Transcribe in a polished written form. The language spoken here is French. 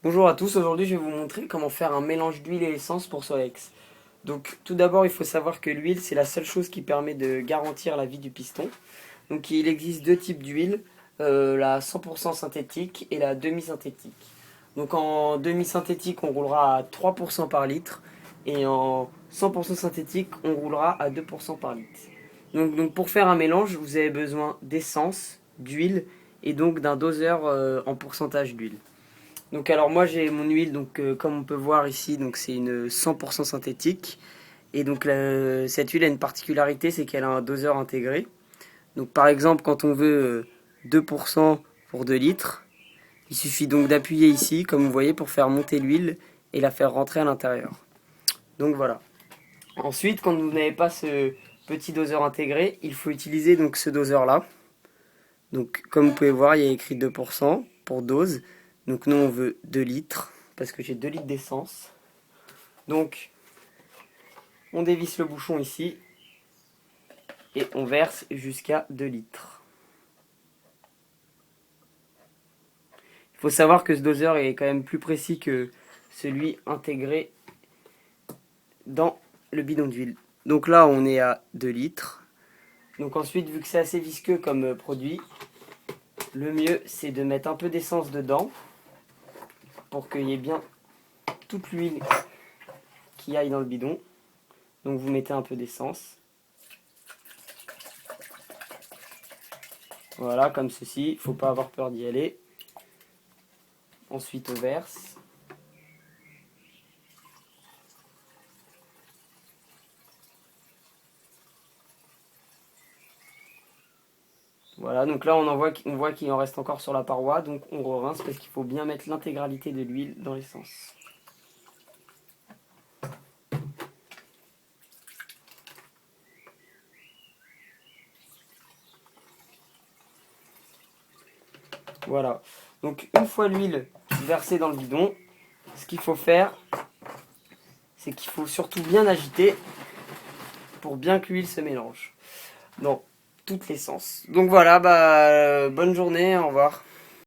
Bonjour à tous, aujourd'hui je vais vous montrer comment faire un mélange d'huile et essence pour Solex. Donc tout d'abord il faut savoir que l'huile c'est la seule chose qui permet de garantir la vie du piston. Donc il existe deux types d'huile, la 100% synthétique et la demi-synthétique. Donc en demi-synthétique on roulera à 3% par litre et en 100% synthétique on roulera à 2% par litre. Donc pour faire un mélange vous avez besoin d'essence, d'huile et donc d'un doseur en pourcentage d'huile. Donc alors moi j'ai mon huile comme on peut voir ici donc c'est une 100% synthétique et donc cette huile a une particularité, c'est qu'elle a un doseur intégré. Donc par exemple quand on veut 2% pour 2 litres, il suffit donc d'appuyer ici comme vous voyez pour faire monter l'huile et la faire rentrer à l'intérieur. Donc voilà. Ensuite quand vous n'avez pas ce petit doseur intégré, il faut utiliser donc ce doseur là. Donc comme vous pouvez voir il y a écrit 2% pour dose. Donc nous on veut 2 litres parce que j'ai 2 litres d'essence. Donc on dévisse le bouchon ici et on verse jusqu'à 2 litres. Il faut savoir que ce doseur est quand même plus précis que celui intégré dans le bidon d'huile. Donc là on est à 2 litres. Donc ensuite vu que c'est assez visqueux comme produit, le mieux c'est de mettre un peu d'essence dedans pour qu'il y ait bien toute l'huile qui aille dans le bidon. Donc vous mettez un peu d'essence. Voilà, comme ceci. Il ne faut pas avoir peur d'y aller. Ensuite, on verse. Voilà, donc là on voit qu'il en reste encore sur la paroi. Donc on rince parce qu'il faut bien mettre l'intégralité de l'huile dans l'essence. Voilà. Donc une fois l'huile versée dans le bidon, ce qu'il faut faire, c'est qu'il faut surtout bien agiter pour bien que l'huile se mélange dans toute l'essence. Donc voilà, bonne journée, au revoir.